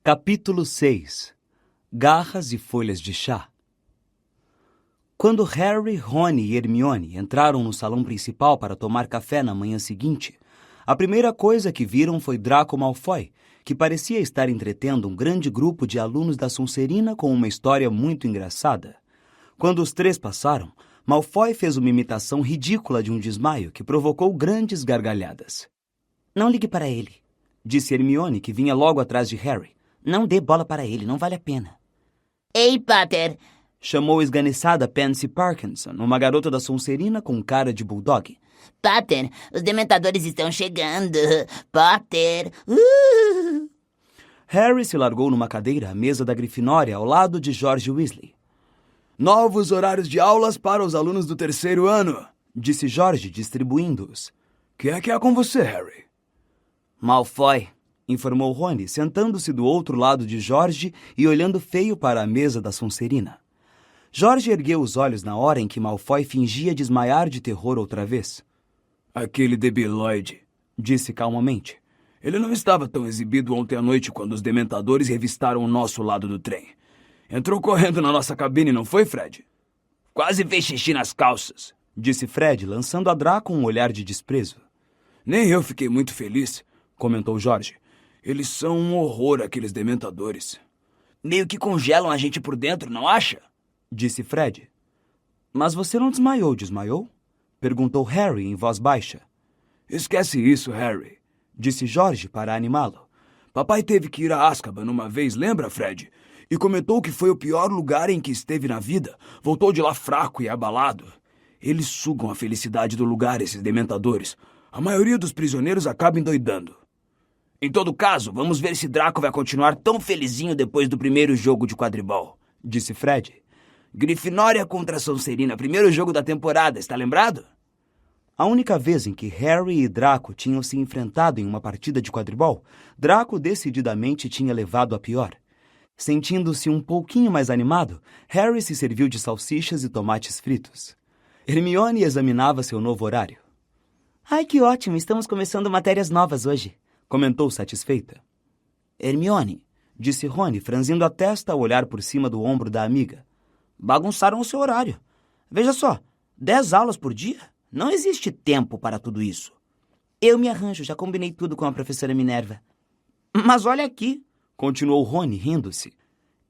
Capítulo 6. Garras e folhas de chá. Quando Harry, Rony e Hermione entraram no salão principal para tomar café na manhã seguinte, a primeira coisa que viram foi Draco Malfoy, que parecia estar entretendo um grande grupo de alunos da Sonserina com uma história muito engraçada. Quando os três passaram, Malfoy fez uma imitação ridícula de um desmaio que provocou grandes gargalhadas. Não ligue para ele, disse Hermione, que vinha logo atrás de Harry. Não dê bola para ele, não vale a pena. Ei, Potter! Chamou esganiçada Pansy Parkinson, uma garota da Sonserina com cara de bulldog. Potter, os dementadores estão chegando. Potter! Harry se largou numa cadeira à mesa da Grifinória ao lado de George Weasley. Novos horários de aulas para os alunos do terceiro ano, disse George, distribuindo-os. Que é com você, Harry? Malfoy, informou Rony, sentando-se do outro lado de George e olhando feio para a mesa da Sonserina. George ergueu os olhos na hora em que Malfoy fingia desmaiar de terror outra vez. Aquele debiloide, disse calmamente. Ele não estava tão exibido ontem à noite quando os dementadores revistaram o nosso lado do trem. Entrou correndo na nossa cabine, não foi, Fred? Quase fez xixi nas calças, disse Fred, lançando a Draco um olhar de desprezo. Nem eu fiquei muito feliz, comentou George. Eles são um horror, aqueles dementadores. Meio que congelam a gente por dentro, não acha? Disse Fred. Mas você não desmaiou? Perguntou Harry em voz baixa. Esquece isso, Harry, disse George para animá-lo. Papai teve que ir a Azkaban uma vez, lembra, Fred? E comentou que foi o pior lugar em que esteve na vida. Voltou de lá fraco e abalado. Eles sugam a felicidade do lugar, esses dementadores. A maioria dos prisioneiros acaba endoidando. Em todo caso, vamos ver se Draco vai continuar tão felizinho depois do primeiro jogo de quadribol, disse Fred. Grifinória contra Sonserina, primeiro jogo da temporada, está lembrado? A única vez em que Harry e Draco tinham se enfrentado em uma partida de quadribol, Draco decididamente tinha levado a pior. Sentindo-se um pouquinho mais animado, Harry se serviu de salsichas e tomates fritos. Hermione examinava seu novo horário. Ai, que ótimo, estamos começando matérias novas hoje, comentou satisfeita. Hermione, disse Rony, franzindo a testa ao olhar por cima do ombro da amiga. Bagunçaram o seu horário. Veja só, 10 aulas por dia? Não existe tempo para tudo isso. Eu me arranjo, já combinei tudo com a professora Minerva. Mas olha aqui, continuou Rony, rindo-se.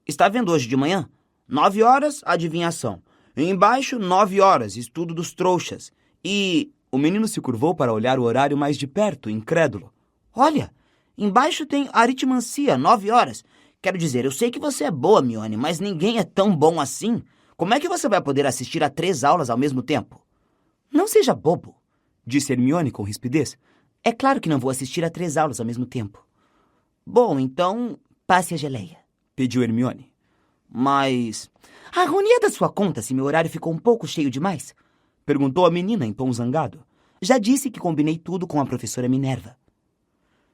Está vendo hoje de manhã? 9 horas, adivinhação. Embaixo, 9 horas, estudo dos trouxas. E... O menino se curvou para olhar o horário mais de perto, incrédulo. Olha, embaixo tem aritmancia, 9 horas. Quero dizer, eu sei que você é boa, Mione, mas ninguém é tão bom assim. Como é que você vai poder assistir a 3 aulas ao mesmo tempo? Não seja bobo, disse Hermione com rispidez. É claro que não vou assistir a 3 aulas ao mesmo tempo. Bom, então, passe a geleia, pediu Hermione. Mas... A Rony é da sua conta se meu horário ficou um pouco cheio demais? Perguntou a menina em tom zangado. Já disse que combinei tudo com a professora Minerva.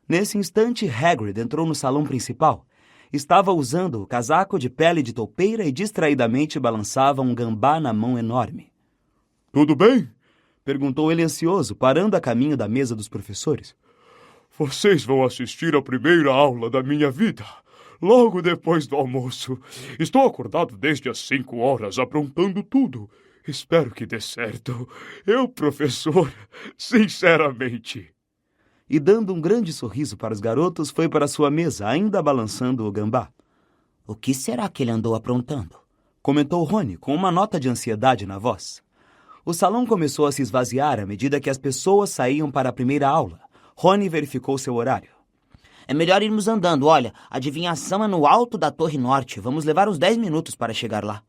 Nesse instante, Hagrid entrou no salão principal. Estava usando o casaco de pele de toupeira e distraidamente balançava um gambá na mão enorme. Tudo bem? Perguntou ele ansioso, parando a caminho da mesa dos professores. Vocês vão assistir a primeira aula da minha vida, logo depois do almoço. Estou acordado desde as 5 horas, aprontando tudo. Espero que dê certo. Eu, professor, sinceramente. E dando um grande sorriso para os garotos, foi para sua mesa, ainda balançando o gambá. O que será que ele andou aprontando? Comentou Rony, com uma nota de ansiedade na voz. O salão começou a se esvaziar à medida que as pessoas saíam para a primeira aula. Rony verificou seu horário. É melhor irmos andando. Olha, a adivinhação é no alto da Torre Norte. Vamos levar uns 10 minutos para chegar lá.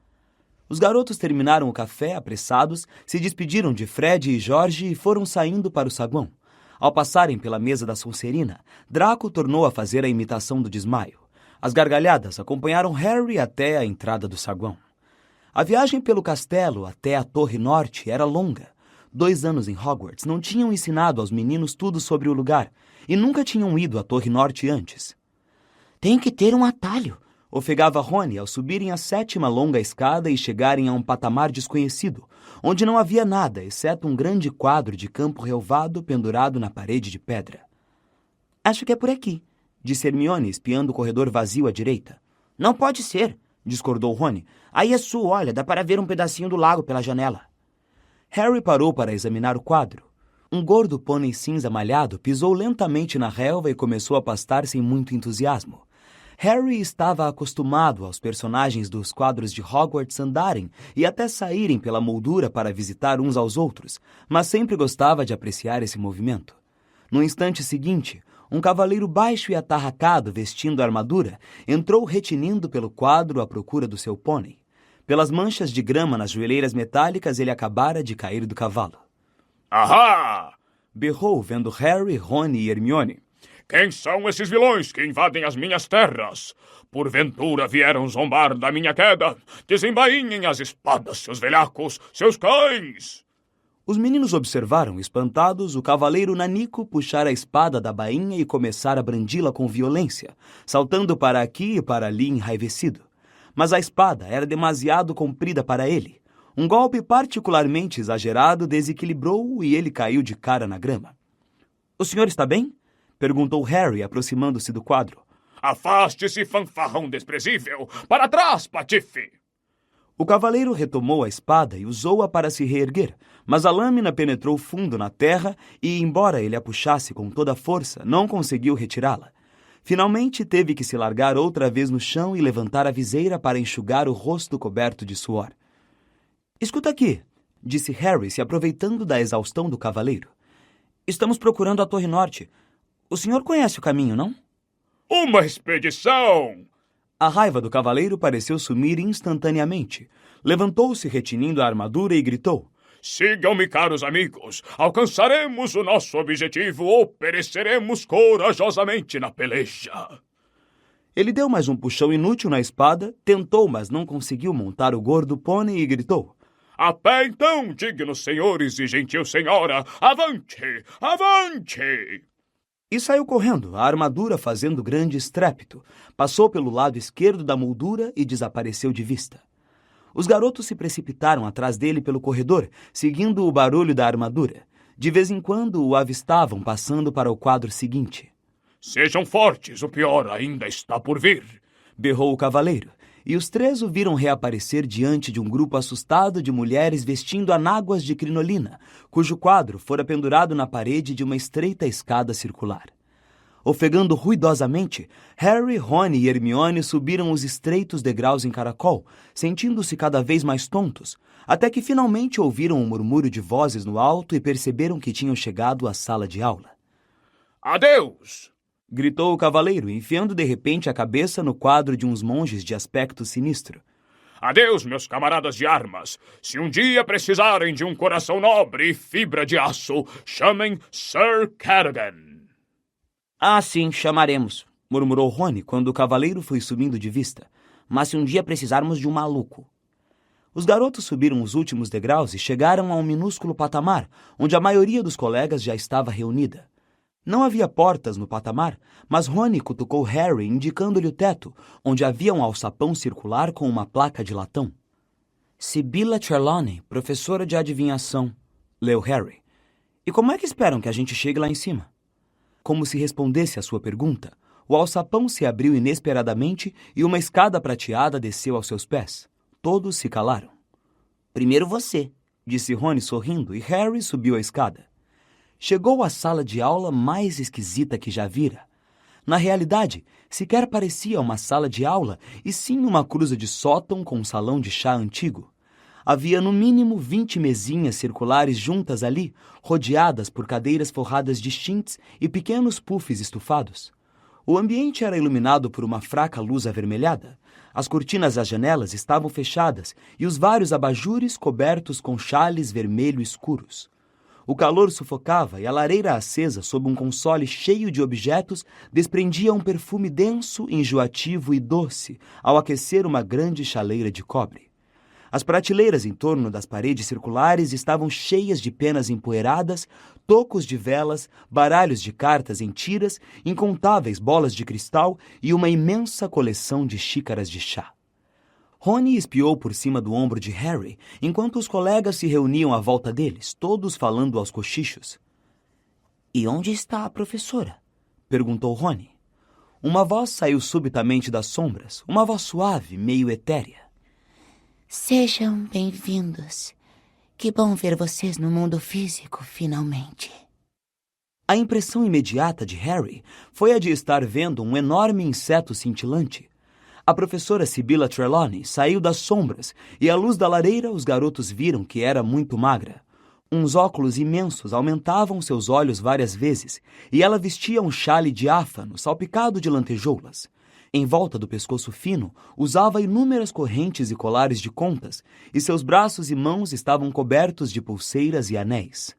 Os garotos terminaram o café apressados, se despediram de Fred e George e foram saindo para o saguão. Ao passarem pela mesa da Sonserina, Draco tornou a fazer a imitação do desmaio. As gargalhadas acompanharam Harry até a entrada do saguão. A viagem pelo castelo até a Torre Norte era longa. 2 anos em Hogwarts não tinham ensinado aos meninos tudo sobre o lugar e nunca tinham ido à Torre Norte antes. Tem que ter um atalho, ofegava Rony ao subirem a 7ª longa escada e chegarem a um patamar desconhecido, onde não havia nada, exceto um grande quadro de campo relvado pendurado na parede de pedra. Acho que é por aqui, disse Hermione, espiando o corredor vazio à direita. Não pode ser, discordou Rony. Aí é sul, olha, dá para ver um pedacinho do lago pela janela. Harry parou para examinar o quadro. Um gordo pônei cinza malhado pisou lentamente na relva e começou a pastar sem muito entusiasmo. Harry estava acostumado aos personagens dos quadros de Hogwarts andarem e até saírem pela moldura para visitar uns aos outros, mas sempre gostava de apreciar esse movimento. No instante seguinte, um cavaleiro baixo e atarracado vestindo armadura entrou retinindo pelo quadro à procura do seu pônei. Pelas manchas de grama nas joelheiras metálicas, ele acabara de cair do cavalo. Ahá! Berrou, vendo Harry, Rony e Hermione. Quem são esses vilões que invadem as minhas terras? Porventura vieram zombar da minha queda? Desembainhem as espadas, seus velhacos, seus cães! Os meninos observaram, espantados, o cavaleiro nanico puxar a espada da bainha e começar a brandi-la com violência, saltando para aqui e para ali enraivecido. Mas a espada era demasiado comprida para ele. Um golpe particularmente exagerado desequilibrou-o e ele caiu de cara na grama. — O senhor está bem? Perguntou Harry, aproximando-se do quadro. Afaste-se, fanfarrão desprezível! Para trás, patife! O cavaleiro retomou a espada e usou-a para se reerguer, mas a lâmina penetrou fundo na terra e, embora ele a puxasse com toda a força, não conseguiu retirá-la. Finalmente teve que se largar outra vez no chão e levantar a viseira para enxugar o rosto coberto de suor. — Escuta aqui, disse Harry, se aproveitando da exaustão do cavaleiro. Estamos procurando a Torre Norte. O senhor conhece o caminho, não? Uma expedição! A raiva do cavaleiro pareceu sumir instantaneamente. Levantou-se retinindo a armadura e gritou. Sigam-me, caros amigos. Alcançaremos o nosso objetivo ou pereceremos corajosamente na peleja. Ele deu mais um puxão inútil na espada, tentou, mas não conseguiu montar o gordo pônei e gritou. A pé então, dignos senhores e gentil senhora, avante, avante! E saiu correndo, a armadura fazendo grande estrépito. Passou pelo lado esquerdo da moldura e desapareceu de vista. Os garotos se precipitaram atrás dele pelo corredor, seguindo o barulho da armadura. De vez em quando o avistavam passando para o quadro seguinte. Sejam fortes, o pior ainda está por vir, berrou o cavaleiro, e os três o viram reaparecer diante de um grupo assustado de mulheres vestindo anáguas de crinolina, cujo quadro fora pendurado na parede de uma estreita escada circular. Ofegando ruidosamente, Harry, Rony e Hermione subiram os estreitos degraus em caracol, sentindo-se cada vez mais tontos, até que finalmente ouviram um murmúrio de vozes no alto e perceberam que tinham chegado à sala de aula. Adeus! Gritou o cavaleiro, enfiando de repente a cabeça no quadro de uns monges de aspecto sinistro. Adeus, meus camaradas de armas. Se um dia precisarem de um coração nobre e fibra de aço, chamem Sir Cadogan. Ah, sim, chamaremos, murmurou Rony quando o cavaleiro foi subindo de vista. Mas se um dia precisarmos de um maluco. Os garotos subiram os últimos degraus e chegaram a um minúsculo patamar, onde a maioria dos colegas já estava reunida. Não havia portas no patamar, mas Rony cutucou Harry, indicando-lhe o teto, onde havia um alçapão circular com uma placa de latão. Sibylla Trelawney, professora de adivinhação, leu Harry. E como é que esperam que a gente chegue lá em cima? Como se respondesse à sua pergunta, o alçapão se abriu inesperadamente e uma escada prateada desceu aos seus pés. Todos se calaram. Primeiro você, disse Rony sorrindo, e Harry subiu a escada. Chegou à sala de aula mais esquisita que já vira. Na realidade, sequer parecia uma sala de aula, e sim uma cruza de sótão com um salão de chá antigo. Havia no mínimo 20 mesinhas circulares juntas ali, rodeadas por cadeiras forradas de chintz e pequenos puffs estufados. O ambiente era iluminado por uma fraca luz avermelhada. As cortinas das janelas estavam fechadas e os vários abajures cobertos com chales vermelho escuros. O calor sufocava e a lareira acesa sob um console cheio de objetos desprendia um perfume denso, enjoativo e doce ao aquecer uma grande chaleira de cobre. As prateleiras em torno das paredes circulares estavam cheias de penas empoeiradas, tocos de velas, baralhos de cartas em tiras, incontáveis bolas de cristal e uma imensa coleção de xícaras de chá. Rony espiou por cima do ombro de Harry, enquanto os colegas se reuniam à volta deles, todos falando aos cochichos. — E onde está a professora? — perguntou Rony. Uma voz saiu subitamente das sombras, uma voz suave, meio etérea. Sejam bem-vindos. Que bom ver vocês no mundo físico, finalmente. A impressão imediata de Harry foi a de estar vendo um enorme inseto cintilante. A professora Sibylla Trelawney saiu das sombras e, à luz da lareira, os garotos viram que era muito magra. Uns óculos imensos aumentavam seus olhos várias vezes e ela vestia um chale diáfano salpicado de lantejoulas. Em volta do pescoço fino, usava inúmeras correntes e colares de contas e seus braços e mãos estavam cobertos de pulseiras e anéis.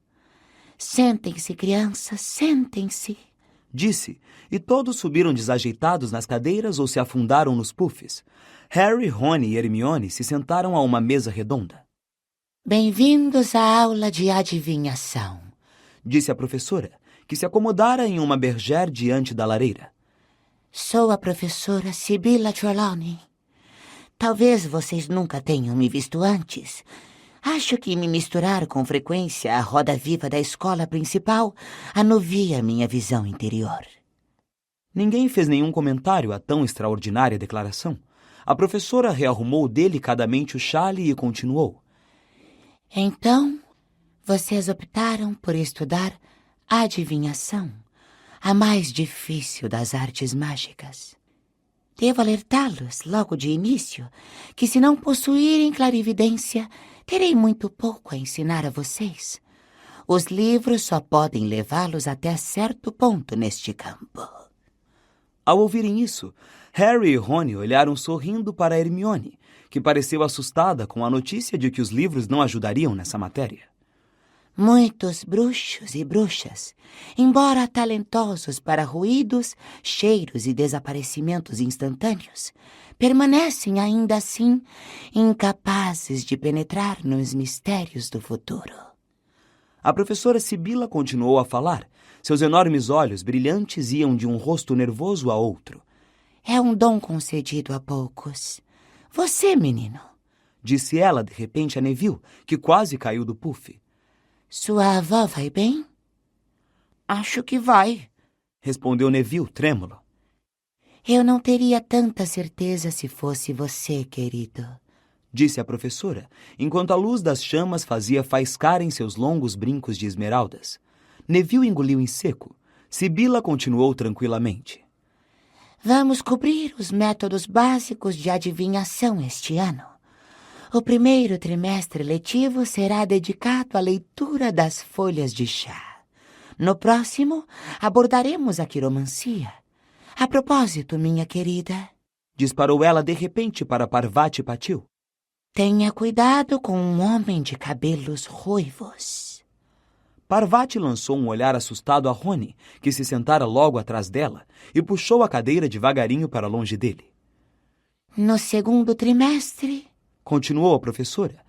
Sentem-se, crianças, sentem-se. Disse, e todos subiram desajeitados nas cadeiras ou se afundaram nos puffs. Harry, Rony e Hermione se sentaram a uma mesa redonda. Bem-vindos à aula de adivinhação, Disse a professora, que se acomodara em uma bergère diante da lareira. Sou a professora Sibylla Trelawney. Talvez vocês nunca tenham me visto antes. Acho que me misturar com frequência à roda viva da escola principal anuvia minha visão interior. Ninguém fez nenhum comentário a tão extraordinária declaração. A professora rearrumou delicadamente o chale e continuou. Então, vocês optaram por estudar adivinhação, a mais difícil das artes mágicas. Devo alertá-los logo de início que, se não possuírem clarividência, terei muito pouco a ensinar a vocês. Os livros só podem levá-los até certo ponto neste campo. Ao ouvirem isso, Harry e Rony olharam sorrindo para Hermione, que pareceu assustada com a notícia de que os livros não ajudariam nessa matéria. Muitos bruxos e bruxas, embora talentosos para ruídos, cheiros e desaparecimentos instantâneos, permanecem ainda assim incapazes de penetrar nos mistérios do futuro. A professora Sibylla continuou a falar. Seus enormes olhos brilhantes iam de um rosto nervoso a outro. É um dom concedido a poucos. Você, menino, Disse ela, de repente, a Neville, que quase caiu do puff. sua avó vai bem? Acho que vai. Respondeu Neville, trêmulo. Eu não teria tanta certeza se fosse você, querido. Disse a professora, enquanto a luz das chamas fazia faiscar em seus longos brincos de esmeraldas. Neville engoliu em seco. Sibylla continuou tranquilamente. Vamos cobrir os métodos básicos de adivinhação este ano. O primeiro trimestre letivo será dedicado à leitura das folhas de chá. No próximo, abordaremos a quiromancia. A propósito, minha querida, Disparou ela de repente para Parvati Patil. tenha cuidado com um homem de cabelos ruivos. Parvati lançou um olhar assustado a Rony, que se sentara logo atrás dela, e puxou a cadeira devagarinho para longe dele. No segundo trimestre, Continuou a professora.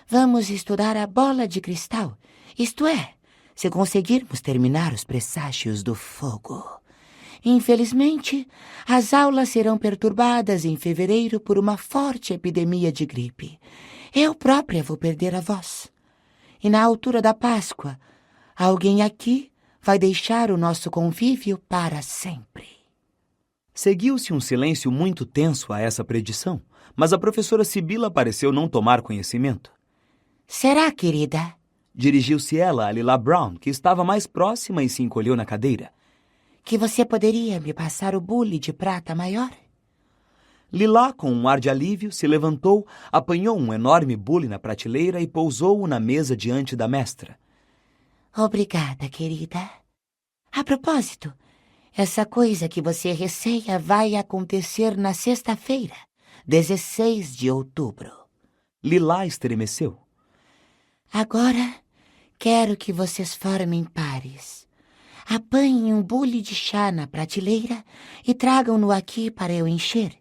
vamos estudar a bola de cristal, isto é, se conseguirmos terminar os presságios do fogo. Infelizmente, as aulas serão perturbadas em fevereiro por uma forte epidemia de gripe. Eu própria vou perder a voz. E na altura da Páscoa, alguém aqui vai deixar o nosso convívio para sempre. Seguiu-se um silêncio muito tenso a essa predição, mas a professora Sibylla pareceu não tomar conhecimento. Será, querida? Dirigiu-se ela a Lila Brown, que estava mais próxima e se encolheu na cadeira. Que você poderia me passar o bule de prata maior? Lila, com um ar de alívio, se levantou, apanhou um enorme bule na prateleira e pousou-o na mesa diante da mestra. Obrigada, querida. A propósito, essa coisa que você receia vai acontecer na sexta-feira, 16 de outubro. Lila estremeceu. Agora, quero que vocês formem pares. Apanhem um bule de chá na prateleira e tragam-no aqui para eu encher.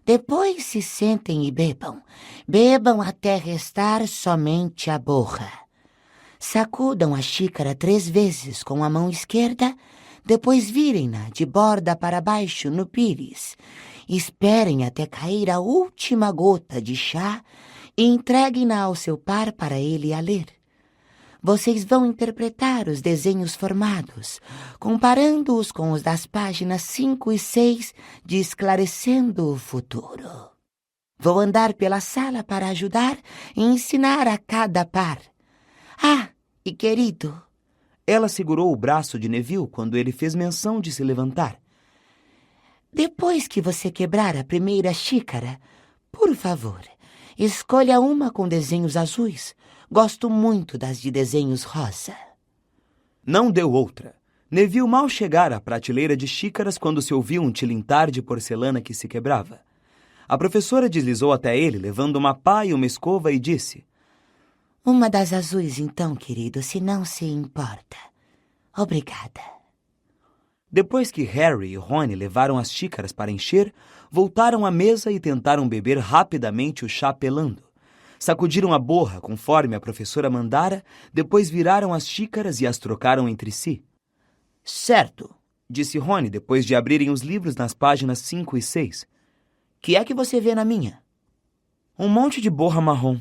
Depois se sentem e bebam. Bebam até restar somente a borra. Sacudam a xícara 3 vezes com a mão esquerda, depois virem-na de borda para baixo no pires. Esperem até cair a última gota de chá e entreguem-na ao seu par para ele a ler. vocês vão interpretar os desenhos formados, comparando-os com os das páginas 5 e 6 de Esclarecendo o Futuro. Vou andar pela sala para ajudar e ensinar a cada par. Ah, e querido... Ela segurou o braço de Neville quando ele fez menção de se levantar. Depois que você quebrar a primeira xícara, por favor, escolha uma com desenhos azuis. Gosto muito das de desenhos rosa. Não deu outra. Neville mal chegara à prateleira de xícaras quando se ouviu um tilintar de porcelana que se quebrava. A professora deslizou até ele, levando uma pá e uma escova, e disse: Uma das azuis, então, querido, se não se importa. Obrigada. Depois que Harry e Rony levaram as xícaras para encher, voltaram à mesa e tentaram beber rapidamente o chá pelando. Sacudiram a borra conforme a professora mandara, depois viraram as xícaras e as trocaram entre si. Certo, disse Rony depois de abrirem os livros nas páginas 5 e 6. Que é que você vê na minha? Um monte de borra marrom,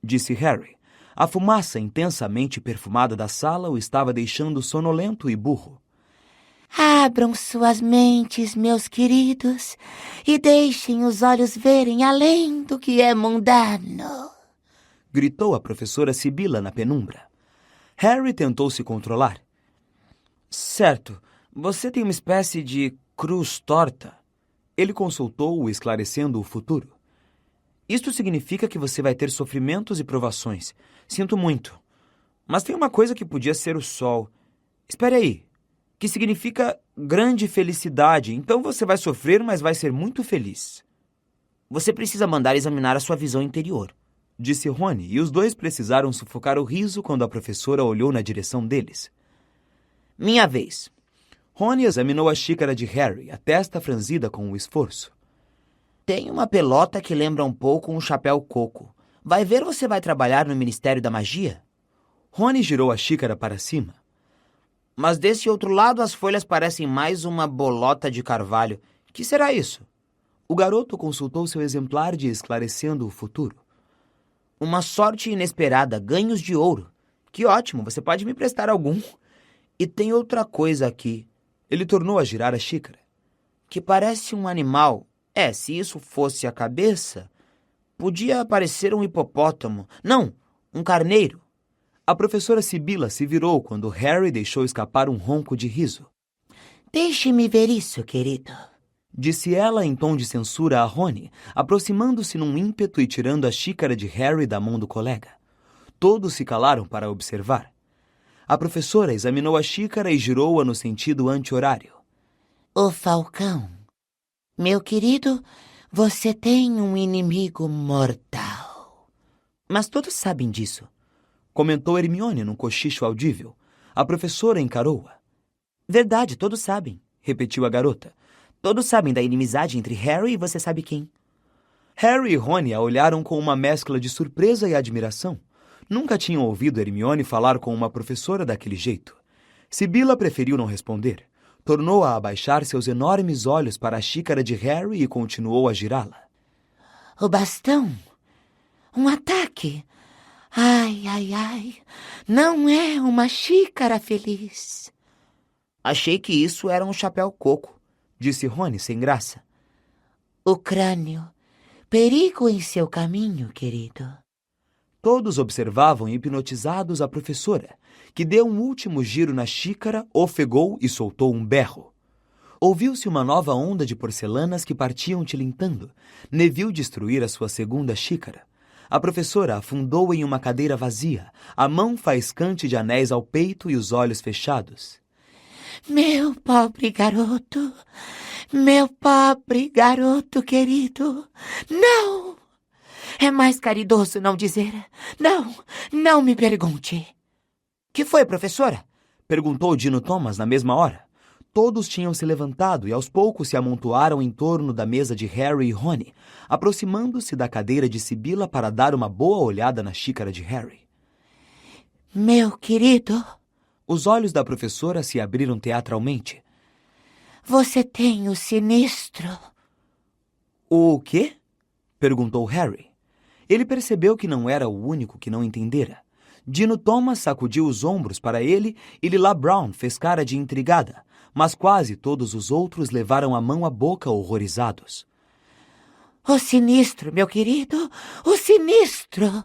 disse Harry. A fumaça intensamente perfumada da sala o estava deixando sonolento e burro. Abram suas mentes, meus queridos, e deixem os olhos verem além do que é mundano, gritou a professora Sibila na penumbra. Harry tentou se controlar. Certo, você tem uma espécie de cruz torta. Ele consultou-o, esclarecendo o futuro. Isto significa que você vai ter sofrimentos e provações. Sinto muito. Mas tem uma coisa que podia ser o sol. Espere aí. Que significa grande felicidade. Então você vai sofrer, mas vai ser muito feliz. Você precisa mandar examinar a sua visão interior, disse Rony, e os dois precisaram sufocar o riso quando a professora olhou na direção deles. Minha vez. Rony examinou a xícara de Harry, a testa franzida com o esforço. Tem uma pelota que lembra um pouco um chapéu coco. Vai ver, você vai trabalhar no Ministério da Magia? Rony girou a xícara para cima. Mas desse outro lado as folhas parecem mais uma bolota de carvalho. Que será isso? O garoto consultou seu exemplar de Esclarecendo o Futuro. Uma sorte inesperada, ganhos de ouro. Que ótimo, você pode me prestar algum. E tem outra coisa aqui. Ele tornou a girar a xícara. Que parece um animal. Se isso fosse a cabeça, podia parecer um hipopótamo. Não, um carneiro. A professora Sibila se virou quando Harry deixou escapar um ronco de riso. Deixe-me ver isso, querido, disse ela em tom de censura a Rony, aproximando-se num ímpeto e tirando a xícara de Harry da mão do colega. Todos se calaram para observar. A professora examinou a xícara e girou-a no sentido anti-horário. O falcão. Meu querido, você tem um inimigo mortal. Mas todos sabem disso, comentou Hermione num cochicho audível. A professora encarou-a. Verdade, todos sabem, repetiu a garota. Todos sabem da inimizade entre Harry e você sabe quem. Harry e Rony a olharam com uma mescla de surpresa e admiração. Nunca tinham ouvido Hermione falar com uma professora daquele jeito. Sibila preferiu não responder. Tornou a abaixar seus enormes olhos para a xícara de Harry e continuou a girá-la. O bastão? Um ataque? Ai, ai, ai. Não é uma xícara feliz. Achei que isso era um chapéu coco, disse Rony sem graça. O crânio. Perigo em seu caminho, querido. Todos observavam hipnotizados a professora, que deu um último giro na xícara, ofegou e soltou um berro. Ouviu-se uma nova onda de porcelanas que partiam tilintando. Neville destruir a sua segunda xícara. A professora afundou em uma cadeira vazia, a mão faiscante de anéis ao peito e os olhos fechados. Meu pobre garoto querido, não! É mais caridoso não dizer. Não me pergunte. Que foi, professora? Perguntou Dino Thomas na mesma hora. Todos tinham se levantado e aos poucos se amontoaram em torno da mesa de Harry e Rony, aproximando-se da cadeira de Sibila para dar uma boa olhada na xícara de Harry. Meu querido... Os olhos da professora se abriram teatralmente. Você tem o sinistro. O quê? Perguntou Harry. Ele percebeu que não era o único que não entendera. Dino Thomas sacudiu os ombros para ele e Lila Brown fez cara de intrigada, mas quase todos os outros levaram a mão à boca horrorizados. O sinistro, meu querido, o sinistro!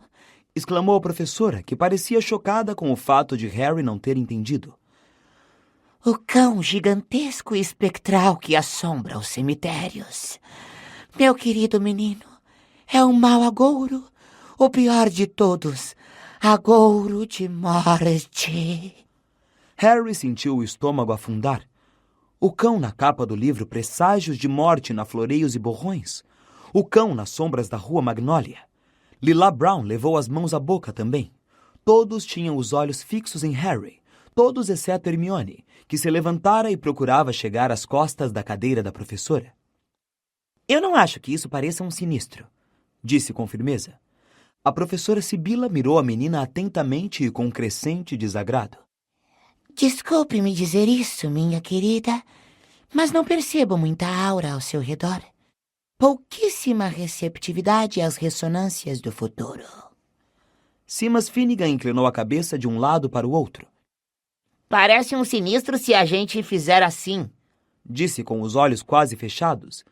Exclamou a professora, que parecia chocada com o fato de Harry não ter entendido. O cão gigantesco e espectral que assombra os cemitérios. Meu querido menino, é um mau agouro, o pior de todos, agouro de morte. Harry sentiu o estômago afundar. O cão na capa do livro Presságios de Morte na Floreios e Borrões. O cão nas sombras da Rua Magnólia. Lila Brown levou as mãos à boca também. Todos tinham os olhos fixos em Harry, todos exceto Hermione, que se levantara e procurava chegar às costas da cadeira da professora. Eu não acho que isso pareça um sinistro, disse com firmeza. A professora Sibila mirou a menina atentamente e com crescente desagrado. Desculpe-me dizer isso, minha querida, mas não percebo muita aura ao seu redor. Pouquíssima receptividade às ressonâncias do futuro. Simas Finnegan inclinou a cabeça de um lado para o outro. Parece um sinistro se a gente fizer assim, disse com os olhos quase fechados.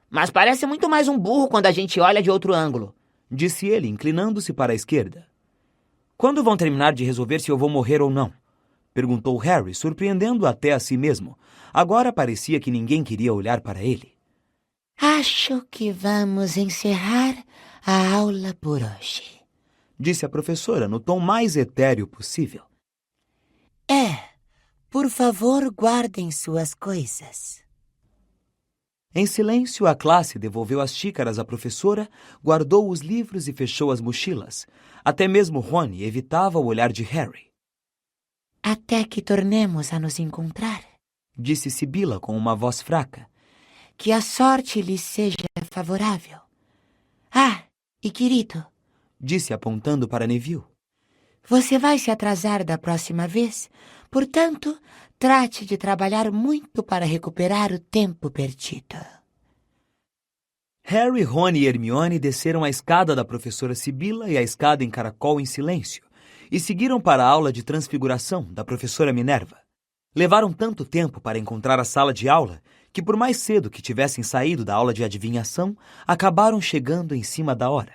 Mas parece muito mais um burro quando a gente olha de outro ângulo, disse ele, inclinando-se para a esquerda. Quando vão terminar de resolver se eu vou morrer ou não? Perguntou Harry, surpreendendo até a si mesmo. Agora parecia que ninguém queria olhar para ele. Acho que vamos encerrar a aula por hoje, disse a professora no tom mais etéreo possível. Por favor, guardem suas coisas. Em silêncio, a classe devolveu as xícaras à professora, guardou os livros e fechou as mochilas. Até mesmo Rony evitava o olhar de Harry. Até que tornemos a nos encontrar, disse Sibila com uma voz fraca. Que a sorte lhe seja favorável. E querido, disse apontando para Neville. Você vai se atrasar da próxima vez, portanto, trate de trabalhar muito para recuperar o tempo perdido. Harry, Rony e Hermione desceram a escada da professora Sibila e a escada em caracol em silêncio, e seguiram para a aula de transfiguração da professora Minerva. Levaram tanto tempo para encontrar a sala de aula que, por mais cedo que tivessem saído da aula de adivinhação, acabaram chegando em cima da hora.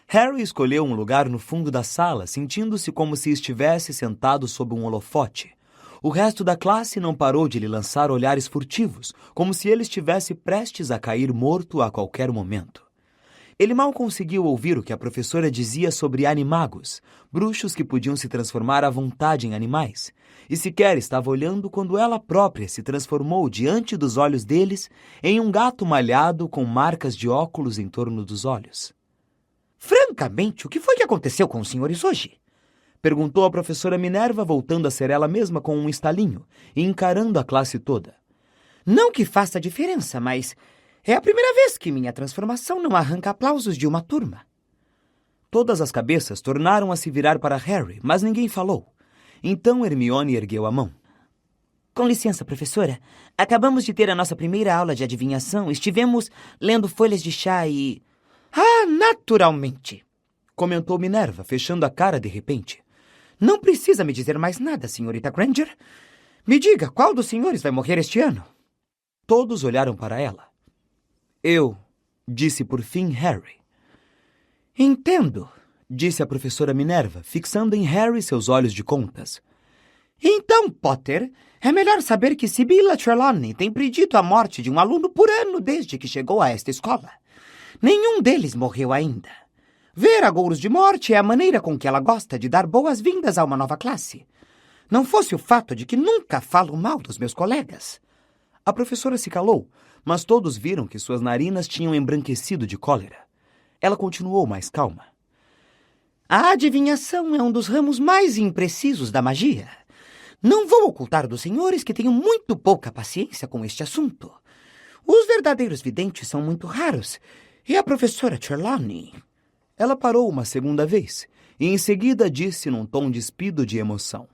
Harry escolheu um lugar no fundo da sala, sentindo-se como se estivesse sentado sob um holofote. O resto da classe não parou de lhe lançar olhares furtivos, como se ele estivesse prestes a cair morto a qualquer momento. Ele mal conseguiu ouvir o que a professora dizia sobre animagos, bruxos que podiam se transformar à vontade em animais, e sequer estava olhando quando ela própria se transformou diante dos olhos deles em um gato malhado com marcas de óculos em torno dos olhos. Francamente, o que foi que aconteceu com os senhores hoje? Perguntou a professora Minerva, voltando a ser ela mesma com um estalinho e encarando a classe toda. Não que faça diferença, mas é a primeira vez que minha transformação não arranca aplausos de uma turma. Todas as cabeças tornaram a se virar para Harry, mas ninguém falou. Então Hermione ergueu a mão. Com licença, professora. Acabamos de ter a nossa primeira aula de adivinhação. Estivemos lendo folhas de chá e... naturalmente, comentou Minerva, fechando a cara de repente. Não precisa me dizer mais nada, senhorita Granger. Me diga, qual dos senhores vai morrer este ano? Todos olharam para ela. Eu, disse por fim Harry. Entendo, disse a professora Minerva, fixando em Harry seus olhos de contas. Então, Potter, é melhor saber que Sibila Trelawney tem predito a morte de um aluno por ano desde que chegou a esta escola. Nenhum deles morreu ainda. Ver agouros de morte é a maneira com que ela gosta de dar boas-vindas a uma nova classe. Não fosse o fato de que nunca falo mal dos meus colegas. A professora se calou, mas todos viram que suas narinas tinham embranquecido de cólera. Ela continuou mais calma. A adivinhação é um dos ramos mais imprecisos da magia. Não vou ocultar dos senhores que tenho muito pouca paciência com este assunto. Os verdadeiros videntes são muito raros, e a professora Trelawney... Ela parou uma segunda vez, e em seguida disse num tom despido de emoção.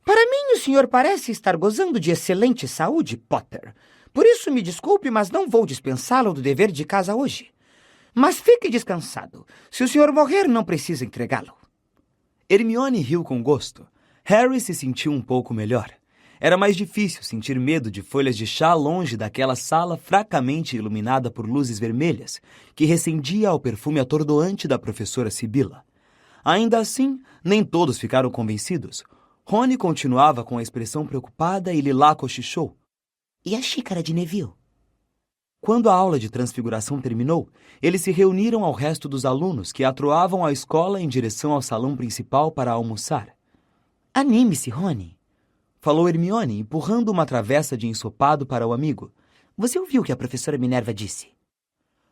Para mim, o senhor parece estar gozando de excelente saúde, Potter. Por isso, me desculpe, mas não vou dispensá-lo do dever de casa hoje. Mas fique descansado. Se o senhor morrer, não precisa entregá-lo. Hermione riu com gosto. Harry se sentiu um pouco melhor. Era mais difícil sentir medo de folhas de chá longe daquela sala fracamente iluminada por luzes vermelhas, que recendia ao perfume atordoante da professora Sibila. Ainda assim, nem todos ficaram convencidos. Rony continuava com a expressão preocupada e Lilá cochichou. E a xícara de Neville? Quando a aula de transfiguração terminou, eles se reuniram ao resto dos alunos que atroavam a escola em direção ao salão principal para almoçar. Anime-se, Rony, falou Hermione, empurrando uma travessa de ensopado para o amigo. Você ouviu o que a professora Minerva disse?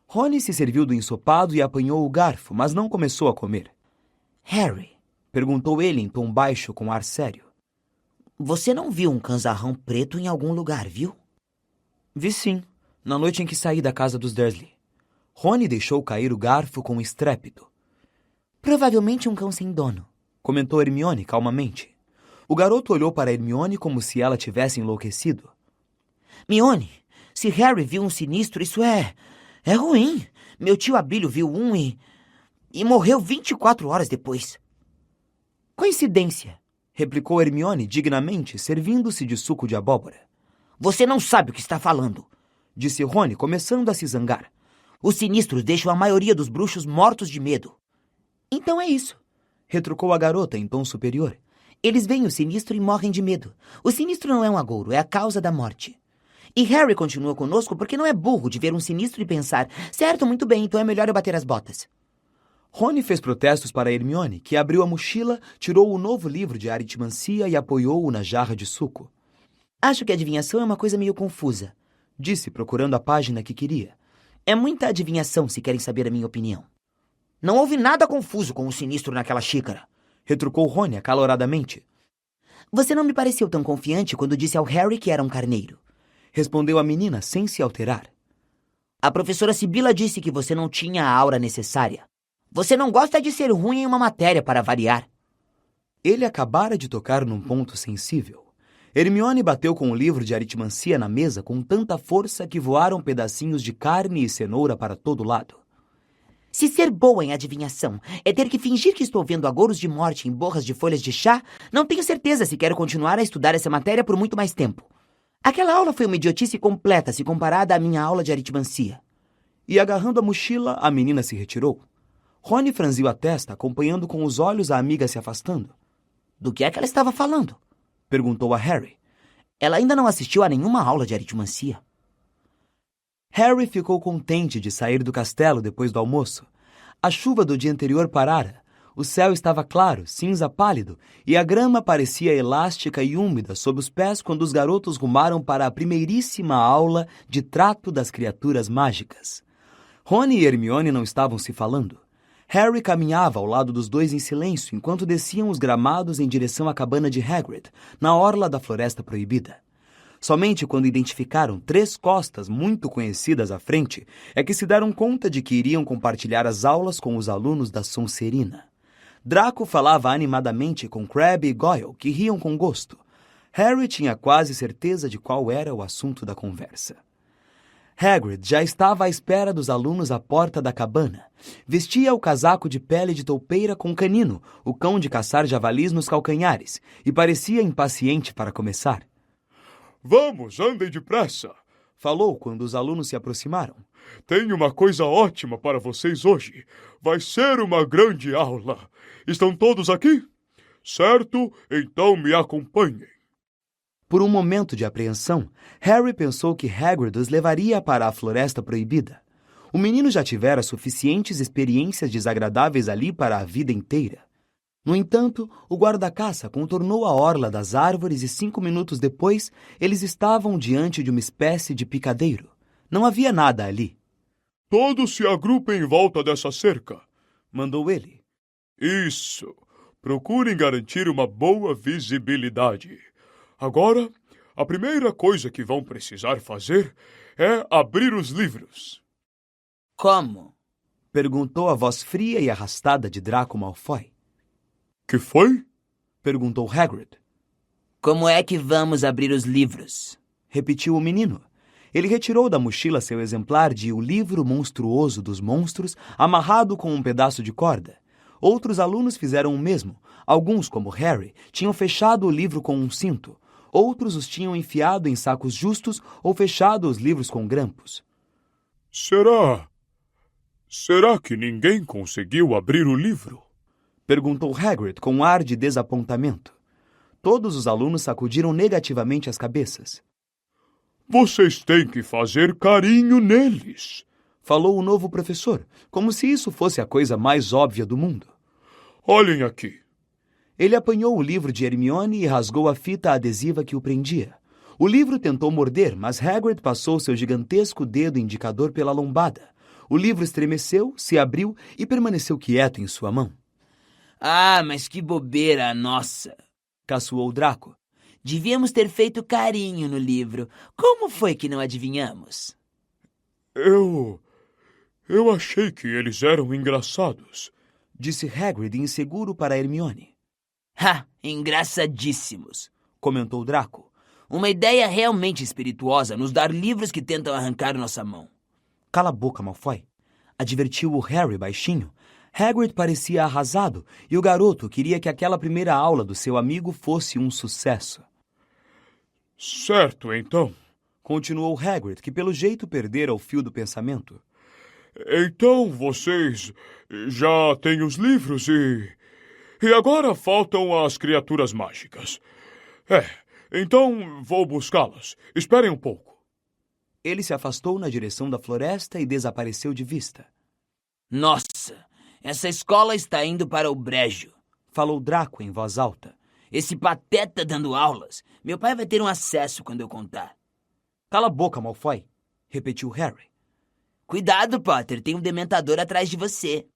Rony se serviu do ensopado e apanhou o garfo, mas não começou a comer. Harry, perguntou ele em tom baixo com ar sério. Você não viu um canzarrão preto em algum lugar, viu? Vi sim, na noite em que saí da casa dos Dursley. Rony deixou cair o garfo com estrépito. Provavelmente um cão sem dono, comentou Hermione calmamente. O garoto olhou para Hermione como se ela tivesse enlouquecido. Mione, se Harry viu um sinistro, isso é ruim. Meu tio Abílio viu um e morreu 24 horas depois. Coincidência, replicou Hermione dignamente, servindo-se de suco de abóbora. Você não sabe o que está falando, disse Rony, começando a se zangar. Os sinistros deixam a maioria dos bruxos mortos de medo. Então é isso, retrucou a garota em tom superior. Eles veem o sinistro e morrem de medo. O sinistro não é um agouro, é a causa da morte. E Harry continua conosco porque não é burro de ver um sinistro e pensar, certo, muito bem, então é melhor eu bater as botas. Rony fez protestos para Hermione, que abriu a mochila, tirou o novo livro de aritmancia e apoiou-o na jarra de suco. Acho que a adivinhação é uma coisa meio confusa, disse, procurando a página que queria. É muita adivinhação, se querem saber a minha opinião. Não houve nada confuso com o sinistro naquela xícara, retrucou Rony acaloradamente. Você não me pareceu tão confiante quando disse ao Harry que era um carneiro, respondeu a menina sem se alterar. A professora Sibila disse que você não tinha a aura necessária. Você não gosta de ser ruim em uma matéria, para variar. Ele acabara de tocar num ponto sensível. Hermione bateu com o livro de aritmancia na mesa com tanta força que voaram pedacinhos de carne e cenoura para todo lado. Se ser boa em adivinhação é ter que fingir que estou vendo agouros de morte em borras de folhas de chá, não tenho certeza se quero continuar a estudar essa matéria por muito mais tempo. Aquela aula foi uma idiotice completa se comparada à minha aula de aritmancia. E agarrando a mochila, a menina se retirou. Rony franziu a testa, acompanhando com os olhos a amiga se afastando. Do que é que ela estava falando? Perguntou a Harry. Ela ainda não assistiu a nenhuma aula de aritmancia. Harry ficou contente de sair do castelo depois do almoço. A chuva do dia anterior parara. O céu estava claro, cinza pálido, e a grama parecia elástica e úmida sob os pés quando os garotos rumaram para a primeiríssima aula de trato das criaturas mágicas. Rony e Hermione não estavam se falando. Harry caminhava ao lado dos dois em silêncio enquanto desciam os gramados em direção à cabana de Hagrid, na orla da Floresta Proibida. Somente quando identificaram 3 costas muito conhecidas à frente é que se deram conta de que iriam compartilhar as aulas com os alunos da Sonserina. Draco falava animadamente com Crabbe e Goyle, que riam com gosto. Harry tinha quase certeza de qual era o assunto da conversa. Hagrid já estava à espera dos alunos à porta da cabana. Vestia o casaco de pele de toupeira com Canino, o cão de caçar javalis nos calcanhares, e parecia impaciente para começar. Vamos, andem depressa, falou quando os alunos se aproximaram. Tenho uma coisa ótima para vocês hoje. Vai ser uma grande aula. Estão todos aqui? Certo? Então me acompanhem. Por um momento de apreensão, Harry pensou que Hagrid os levaria para a Floresta Proibida. O menino já tivera suficientes experiências desagradáveis ali para a vida inteira. No entanto, o guarda-caça contornou a orla das árvores e 5 minutos depois, eles estavam diante de uma espécie de picadeiro. Não havia nada ali. Todos se agrupem em volta dessa cerca, mandou ele. Isso. Procurem garantir uma boa visibilidade. Agora, a primeira coisa que vão precisar fazer é abrir os livros. Como? Perguntou a voz fria e arrastada de Draco Malfoy. Que foi? Perguntou Hagrid. Como é que vamos abrir os livros? Repetiu o menino. Ele retirou da mochila seu exemplar de O Livro Monstruoso dos Monstros, amarrado com um pedaço de corda. Outros alunos fizeram o mesmo. Alguns, como Harry, tinham fechado o livro com um cinto. Outros os tinham enfiado em sacos justos ou fechado os livros com grampos. Será que ninguém conseguiu abrir o livro? Perguntou Hagrid com um ar de desapontamento. Todos os alunos sacudiram negativamente as cabeças. Vocês têm que fazer carinho neles, falou o novo professor, como se isso fosse a coisa mais óbvia do mundo. Olhem aqui. Ele apanhou o livro de Hermione e rasgou a fita adesiva que o prendia. O livro tentou morder, mas Hagrid passou seu gigantesco dedo indicador pela lombada. O livro estremeceu, se abriu e permaneceu quieto em sua mão. Ah, mas que bobeira nossa! Caçoou Draco. Devíamos ter feito carinho no livro. Como foi que não adivinhamos? Eu achei que eles eram engraçados, disse Hagrid inseguro para Hermione. Ha! Engraçadíssimos, comentou Draco. Uma ideia realmente espirituosa nos dar livros que tentam arrancar nossa mão. Cala a boca, Malfoy, advertiu o Harry baixinho. Hagrid parecia arrasado e o garoto queria que aquela primeira aula do seu amigo fosse um sucesso. Certo, então, continuou Hagrid, que pelo jeito perdera o fio do pensamento. Então vocês já têm os livros e agora faltam as criaturas mágicas. Então vou buscá-las. Esperem um pouco. Ele se afastou na direção da floresta e desapareceu de vista. Nossa, essa escola está indo para o brejo, falou Draco em voz alta. Esse pateta dando aulas. Meu pai vai ter um acesso quando eu contar. Cala a boca, Malfoy, repetiu Harry. Cuidado, Potter, tem um dementador atrás de você.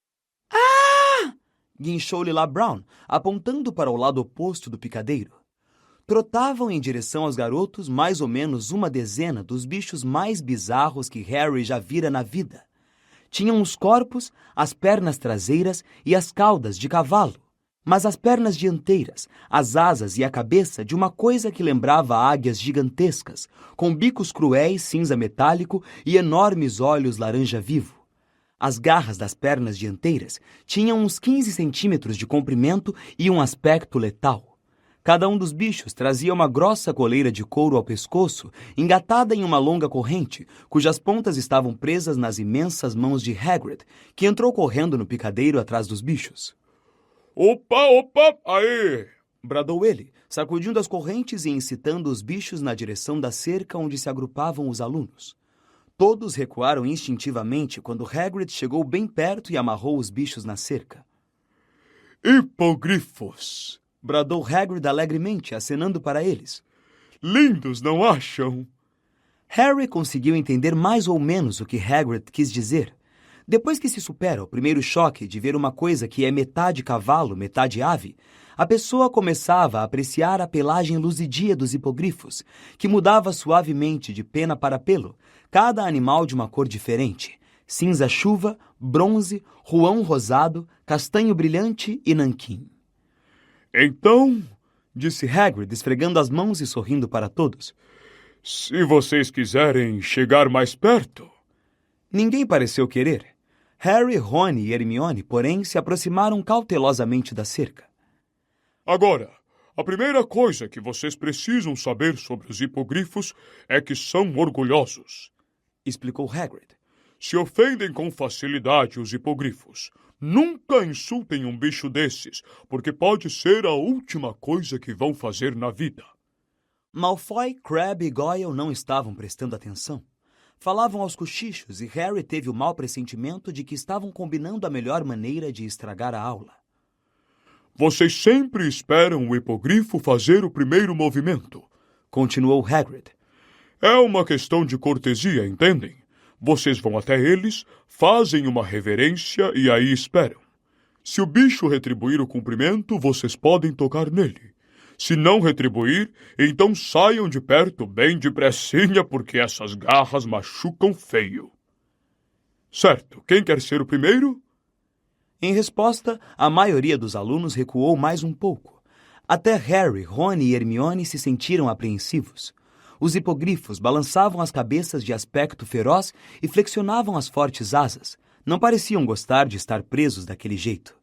Ah! Guinchou-lhe lá Brown, apontando para o lado oposto do picadeiro. Trotavam em direção aos garotos mais ou menos uma dezena dos bichos mais bizarros que Harry já vira na vida. Tinham os corpos, as pernas traseiras e as caudas de cavalo, mas as pernas dianteiras, as asas e a cabeça de uma coisa que lembrava águias gigantescas, com bicos cruéis cinza metálico e enormes olhos laranja vivo. As garras das pernas dianteiras tinham uns 15 centímetros de comprimento e um aspecto letal. Cada um dos bichos trazia uma grossa coleira de couro ao pescoço, engatada em uma longa corrente, cujas pontas estavam presas nas imensas mãos de Hagrid, que entrou correndo no picadeiro atrás dos bichos. Opa, aí! Bradou ele, sacudindo as correntes e incitando os bichos na direção da cerca onde se agrupavam os alunos. Todos recuaram instintivamente quando Hagrid chegou bem perto e amarrou os bichos na cerca. Hipogrifos! Bradou Hagrid alegremente, acenando para eles. Lindos, não acham? Harry conseguiu entender mais ou menos o que Hagrid quis dizer. Depois que se supera o primeiro choque de ver uma coisa que é metade cavalo, metade ave, a pessoa começava a apreciar a pelagem luzidia dos hipogrifos, que mudava suavemente de pena para pelo, cada animal de uma cor diferente: cinza-chuva, bronze, ruão rosado, castanho brilhante e nanquim. Então, disse Hagrid, esfregando as mãos e sorrindo para todos, se vocês quiserem chegar mais perto... Ninguém pareceu querer. Harry, Ron e Hermione, porém, se aproximaram cautelosamente da cerca. Agora, a primeira coisa que vocês precisam saber sobre os hipogrifos é que são orgulhosos, explicou Hagrid. Se ofendem com facilidade os hipogrifos. Nunca insultem um bicho desses, porque pode ser a última coisa que vão fazer na vida. Malfoy, Crabbe e Goyle não estavam prestando atenção. Falavam aos cochichos e Harry teve o mau pressentimento de que estavam combinando a melhor maneira de estragar a aula. Vocês sempre esperam o hipogrifo fazer o primeiro movimento, continuou Hagrid. É uma questão de cortesia, entendem? Vocês vão até eles, fazem uma reverência e aí esperam. Se o bicho retribuir o cumprimento, vocês podem tocar nele. Se não retribuir, então saiam de perto bem depressinha, porque essas garras machucam feio. Certo, quem quer ser o primeiro? Em resposta, a maioria dos alunos recuou mais um pouco. Até Harry, Ron e Hermione se sentiram apreensivos. Os hipogrifos balançavam as cabeças de aspecto feroz e flexionavam as fortes asas. Não pareciam gostar de estar presos daquele jeito.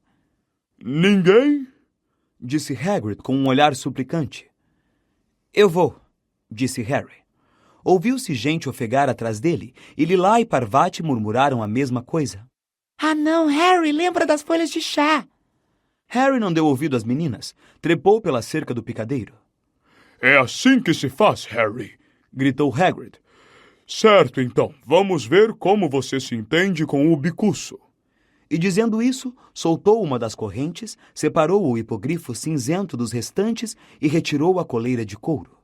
Ninguém? Disse Hagrid com um olhar suplicante. Eu vou, disse Harry. Ouviu-se gente ofegar atrás dele, e Lilá e Parvati murmuraram a mesma coisa. Ah não, Harry, lembra das folhas de chá. Harry não deu ouvido às meninas, trepou pela cerca do picadeiro. É assim que se faz, Harry, Gritou Hagrid. Certo, então, vamos ver como você se entende com o bicuço. E dizendo isso, soltou uma das correntes, separou o hipogrifo cinzento dos restantes e retirou a coleira de couro.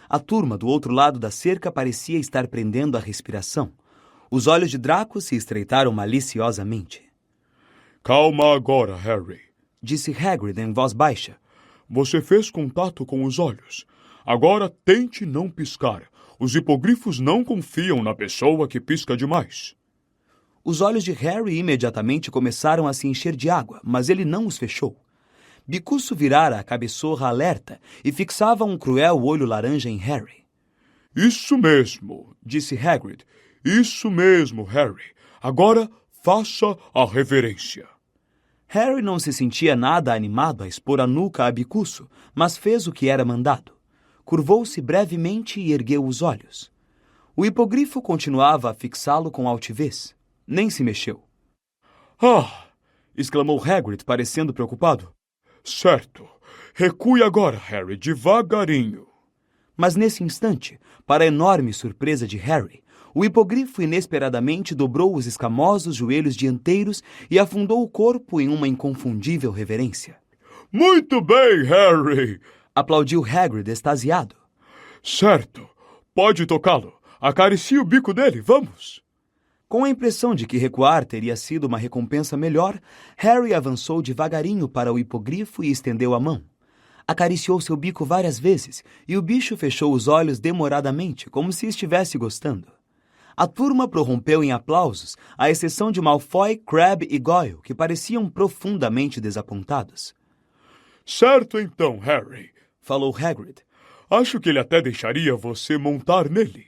A turma do outro lado da cerca parecia estar prendendo a respiração. Os olhos de Draco se estreitaram maliciosamente. Calma agora, Harry, Disse Hagrid em voz baixa. Você fez contato com os olhos. Agora tente não piscar. Os hipogrifos não confiam na pessoa que pisca demais. Os olhos de Harry imediatamente começaram a se encher de água, mas ele não os fechou. Bicuço virara a cabeçorra alerta e fixava um cruel olho laranja em Harry. Isso mesmo, Disse Hagrid. isso mesmo, Harry. Agora faça a reverência. Harry não se sentia nada animado a expor a nuca a Bicuço, mas fez o que era mandado. Curvou-se brevemente e ergueu os olhos. O hipogrifo continuava a fixá-lo com altivez. Nem se mexeu. Ah, Exclamou Hagrid, parecendo preocupado. certo. Recue agora, Harry, devagarinho. Mas nesse instante, para a enorme surpresa de Harry, o hipogrifo inesperadamente dobrou os escamosos joelhos dianteiros e afundou o corpo em uma inconfundível reverência. Muito bem, Harry. Aplaudiu Hagrid extasiado. Certo. Pode tocá-lo. Acaricie o bico dele, vamos. Com a impressão de que recuar teria sido uma recompensa melhor, Harry avançou devagarinho para o hipogrifo e estendeu a mão. Acariciou seu bico várias vezes e o bicho fechou os olhos demoradamente, como se estivesse gostando. A turma prorrompeu em aplausos, à exceção de Malfoy, Crabbe e Goyle, que pareciam profundamente desapontados. Certo então, Harry. Falou Hagrid. Acho que ele até deixaria você montar nele.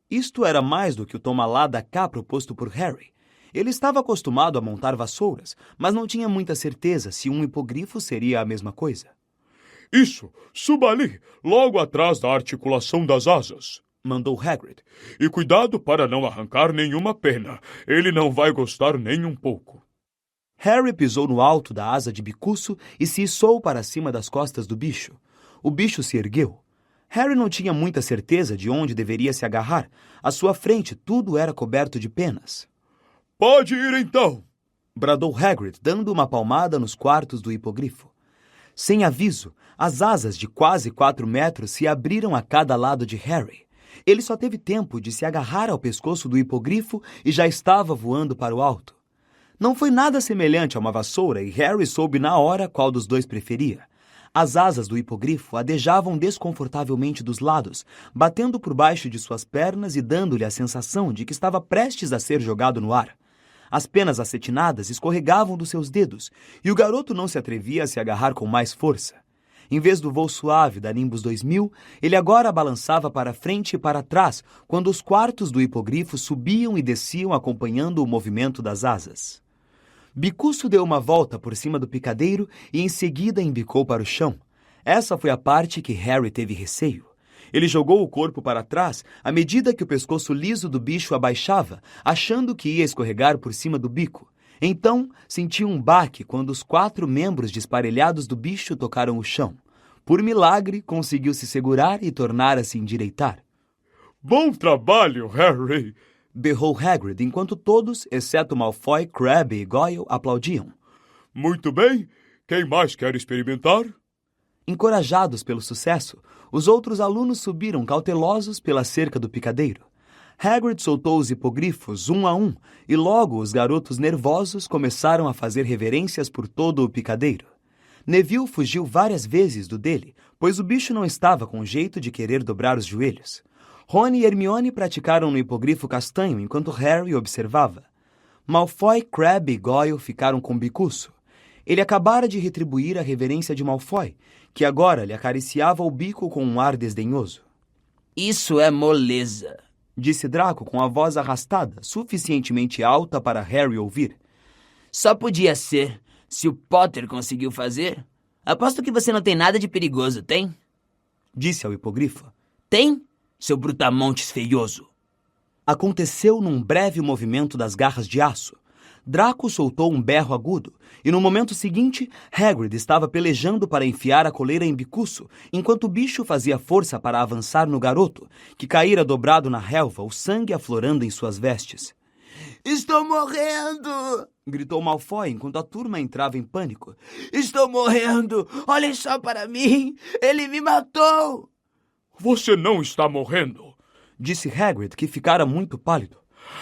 Isto era mais do que o toma lá da cá proposto por Harry. Ele estava acostumado a montar vassouras, mas não tinha muita certeza se um hipogrifo seria a mesma coisa. Isso, suba ali, logo atrás da articulação das asas. Mandou Hagrid. E cuidado para não arrancar nenhuma pena. Ele não vai gostar nem um pouco. Harry pisou no alto da asa de Bicuço e se içou para cima das costas do bicho. O bicho se ergueu. Harry não tinha muita certeza de onde deveria se agarrar. À sua frente, tudo era coberto de penas. Pode ir então! Bradou Hagrid, dando uma palmada nos quartos do hipogrifo. Sem aviso, as asas de quase 4 metros se abriram a cada lado de Harry. Ele só teve tempo de se agarrar ao pescoço do hipogrifo e já estava voando para o alto. Não foi nada semelhante a uma vassoura e Harry soube na hora qual dos dois preferia. As asas do hipogrifo adejavam desconfortavelmente dos lados, batendo por baixo de suas pernas e dando-lhe a sensação de que estava prestes a ser jogado no ar. As penas acetinadas escorregavam dos seus dedos, e o garoto não se atrevia a se agarrar com mais força. Em vez do voo suave da Nimbus 2000, ele agora balançava para frente e para trás, quando os quartos do hipogrifo subiam e desciam acompanhando o movimento das asas. Bicuço deu uma volta por cima do picadeiro e em seguida embicou para o chão. Essa foi a parte que Harry teve receio. Ele jogou o corpo para trás à medida que o pescoço liso do bicho abaixava, achando que ia escorregar por cima do bico. Então, sentiu um baque quando os 4 membros desparelhados do bicho tocaram o chão. Por milagre, conseguiu se segurar e tornar a se endireitar. Bom trabalho, Harry! Berrou Hagrid, enquanto todos, exceto Malfoy, Crabbe e Goyle, aplaudiam. Muito bem. Quem mais quer experimentar? Encorajados pelo sucesso, os outros alunos subiram cautelosos pela cerca do picadeiro. Hagrid soltou os hipogrifos um a um, e logo os garotos nervosos começaram a fazer reverências por todo o picadeiro. Neville fugiu várias vezes do dele, pois o bicho não estava com jeito de querer dobrar os joelhos. Rony e Hermione praticaram no hipogrifo castanho enquanto Harry observava. Malfoy, Crabbe e Goyle ficaram com Bicuço. Ele acabara de retribuir a reverência de Malfoy, que agora lhe acariciava o bico com um ar desdenhoso. Isso é moleza, Disse Draco com a voz arrastada, suficientemente alta para Harry ouvir. Só podia ser. Se o Potter conseguiu fazer, aposto que você não tem nada de perigoso, tem? Disse ao hipogrifo. Tem, seu brutamontes feioso. Aconteceu num breve movimento das garras de aço. Draco soltou um berro agudo, e no momento seguinte, Hagrid estava pelejando para enfiar a coleira em bicuço, enquanto o bicho fazia força para avançar no garoto, que caíra dobrado na relva, o sangue aflorando em suas vestes. Estou morrendo! Gritou Malfoy enquanto a turma entrava em pânico. Estou morrendo! Olhem só para mim! Ele me matou! Você não está morrendo, disse Hagrid, que ficara muito pálido.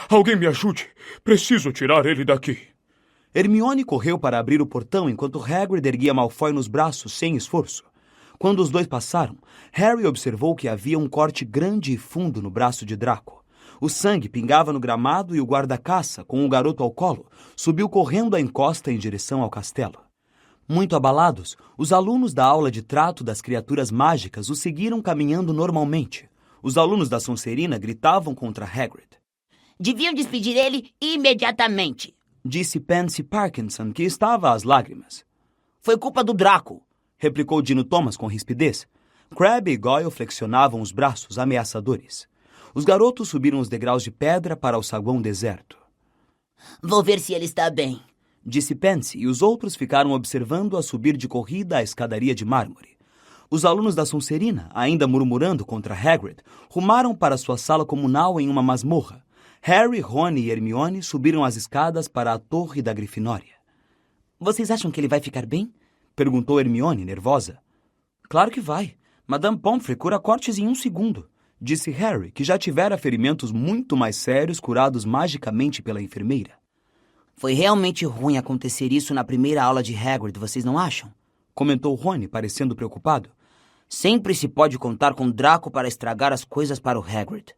Alguém me ajude! Preciso tirar ele daqui. Hermione correu para abrir o portão enquanto Hagrid erguia Malfoy nos braços sem esforço. Quando os dois passaram, Harry observou que havia um corte grande e fundo no braço de Draco. O sangue pingava no gramado e o guarda-caça, com o garoto ao colo, subiu correndo a encosta em direção ao castelo. Muito abalados, os alunos da aula de trato das criaturas mágicas o seguiram caminhando normalmente. Os alunos da Sonserina gritavam contra Hagrid. Deviam despedir ele imediatamente, disse Pansy Parkinson, que estava às lágrimas. Foi culpa do Draco, replicou Dino Thomas com rispidez. Crabbe e Goyle flexionavam os braços ameaçadores. Os garotos subiram os degraus de pedra para o saguão deserto. Vou ver se ele está bem, disse Pansy, e os outros ficaram observando-a subir de corrida a escadaria de mármore. Os alunos da Sonserina, ainda murmurando contra Hagrid, rumaram para sua sala comunal em uma masmorra. Harry, Rony e Hermione subiram as escadas para a torre da Grifinória. Vocês acham que ele vai ficar bem? Perguntou Hermione, nervosa. Claro que vai. Madame Pomfrey cura cortes em 1 segundo, disse Harry, que já tivera ferimentos muito mais sérios curados magicamente pela enfermeira. Foi realmente ruim acontecer isso na primeira aula de Hagrid, vocês não acham? Comentou Rony, parecendo preocupado. Sempre se pode contar com Draco para estragar as coisas para o Hagrid.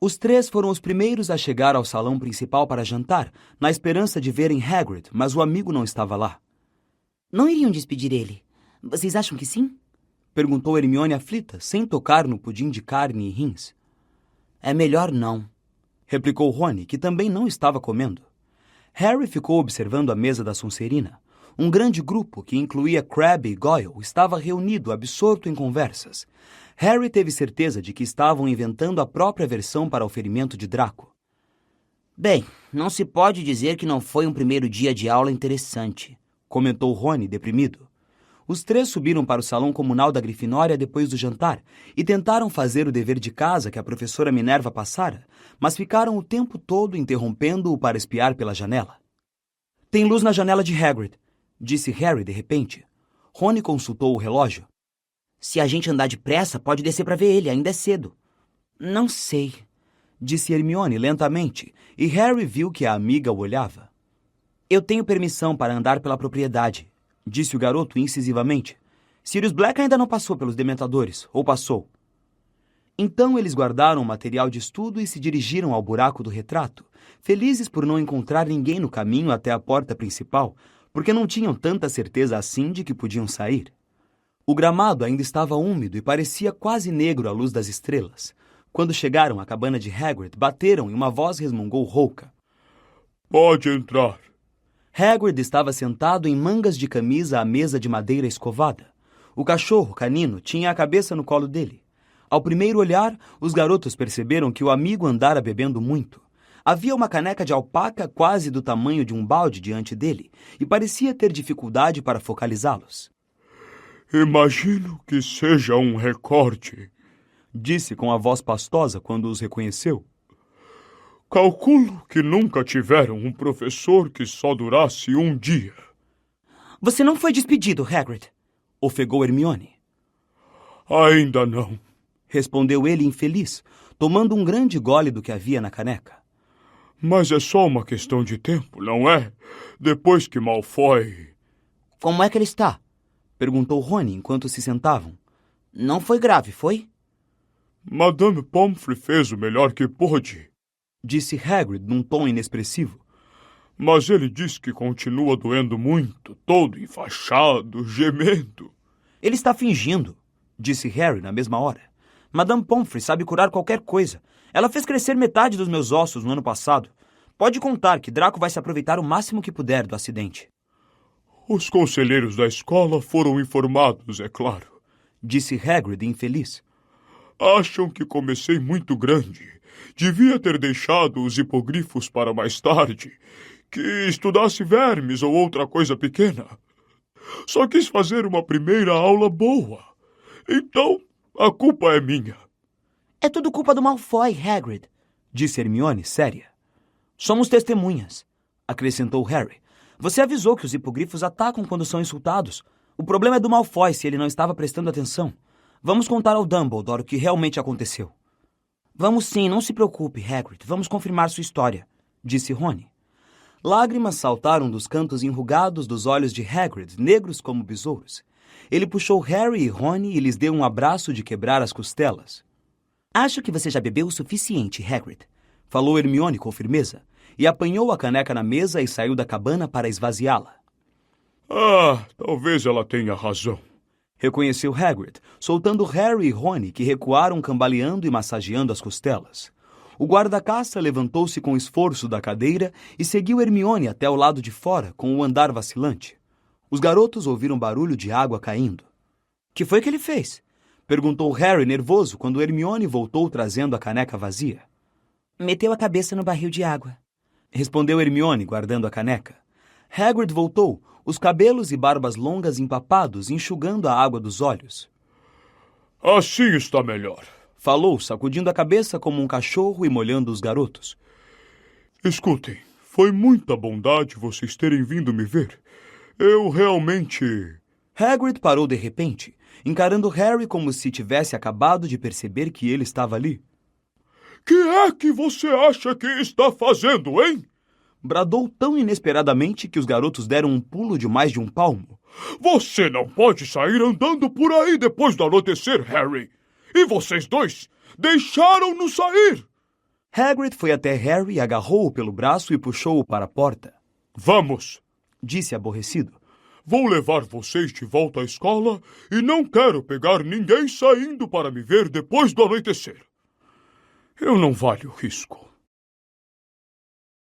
Os 3 foram os primeiros a chegar ao salão principal para jantar, na esperança de verem Hagrid, mas o amigo não estava lá. Não iriam despedir ele? Vocês acham que sim? Perguntou Hermione aflita, sem tocar no pudim de carne e rins. É melhor não, replicou Rony, que também não estava comendo. Harry ficou observando a mesa da Sonserina. Um grande grupo, que incluía Crabbe e Goyle, estava reunido, absorto em conversas. Harry teve certeza de que estavam inventando a própria versão para o ferimento de Draco. Bem, não se pode dizer que não foi um primeiro dia de aula interessante, comentou Rony, deprimido. Os 3 subiram para o salão comunal da Grifinória depois do jantar e tentaram fazer o dever de casa que a professora Minerva passara, mas ficaram o tempo todo interrompendo-o para espiar pela janela. Tem luz na janela de Hagrid, disse Harry de repente. Rony consultou o relógio. Se a gente andar depressa, pode descer para ver ele, ainda é cedo. Não sei, disse Hermione lentamente, e Harry viu que a amiga o olhava. Eu tenho permissão para andar pela propriedade, disse o garoto incisivamente. Sirius Black ainda não passou pelos Dementadores, ou passou? Então eles guardaram o material de estudo e se dirigiram ao buraco do retrato, felizes por não encontrar ninguém no caminho até a porta principal, porque não tinham tanta certeza assim de que podiam sair. O gramado ainda estava úmido e parecia quase negro à luz das estrelas. Quando chegaram à cabana de Hagrid, bateram e uma voz resmungou rouca. Pode entrar. Hagrid estava sentado em mangas de camisa à mesa de madeira escovada. O cachorro canino tinha a cabeça no colo dele. Ao primeiro olhar, os garotos perceberam que o amigo andara bebendo muito. Havia uma caneca de alpaca quase do tamanho de um balde diante dele e parecia ter dificuldade para focalizá-los. Imagino que seja um recorte, disse com a voz pastosa quando os reconheceu. Calculo que nunca tiveram um professor que só durasse um dia. Você não foi despedido, Hagrid, ofegou Hermione. Ainda não, respondeu ele infeliz, tomando um grande gole do que havia na caneca. Mas é só uma questão de tempo, não é? Depois que Malfoy... Como é que ele está? Perguntou Rony enquanto se sentavam. Não foi grave, foi? Madame Pomfrey fez o melhor que pôde, disse Hagrid num tom inexpressivo. Mas ele diz que continua doendo muito, todo enfaixado, gemendo. Ele está fingindo, disse Harry na mesma hora. Madame Pomfrey sabe curar qualquer coisa. Ela fez crescer metade dos meus ossos no ano passado. Pode contar que Draco vai se aproveitar o máximo que puder do acidente. Os conselheiros da escola foram informados, é claro. Disse Hagrid infeliz. Acham que comecei muito grande. Devia ter deixado os hipogrifos para mais tarde. Que estudasse vermes ou outra coisa pequena. Só quis fazer uma primeira aula boa. Então, a culpa é minha. É tudo culpa do Malfoy, Hagrid, Disse Hermione séria. Somos testemunhas, acrescentou Harry. Você avisou que os hipogrifos atacam quando são insultados. O problema é do Malfoy se ele não estava prestando atenção. Vamos contar ao Dumbledore o que realmente aconteceu. Vamos sim, não se preocupe, Hagrid. Vamos confirmar sua história, disse Rony. Lágrimas saltaram dos cantos enrugados dos olhos de Hagrid, negros como besouros. Ele puxou Harry e Rony e lhes deu um abraço de quebrar as costelas. Acho que você já bebeu o suficiente, Hagrid, falou Hermione com firmeza, e apanhou a caneca na mesa e saiu da cabana para esvaziá-la. Talvez ela tenha razão, reconheceu Hagrid, soltando Harry e Rony, que recuaram cambaleando e massageando as costelas. O guarda-caça levantou-se com esforço da cadeira e seguiu Hermione até o lado de fora, com o andar vacilante. Os garotos ouviram barulho de água caindo. Que foi que ele fez? Perguntou Harry nervoso quando Hermione voltou trazendo a caneca vazia. Meteu a cabeça no barril de água, respondeu Hermione, guardando a caneca. Hagrid voltou, os cabelos e barbas longas empapados, enxugando a água dos olhos. Assim está melhor, falou, sacudindo a cabeça como um cachorro e molhando os garotos. Escutem, foi muita bondade vocês terem vindo me ver. Eu realmente... Hagrid parou de repente, encarando Harry como se tivesse acabado de perceber que ele estava ali. Que é que você acha que está fazendo, hein? Bradou tão inesperadamente que os garotos deram um pulo de mais de um palmo. Você não pode sair andando por aí depois do anoitecer, Harry. E vocês dois deixaram-no sair. Hagrid foi até Harry, agarrou-o pelo braço e puxou-o para a porta. Vamos, disse aborrecido. Vou levar vocês de volta à escola e não quero pegar ninguém saindo para me ver depois do anoitecer. Eu não valho o risco.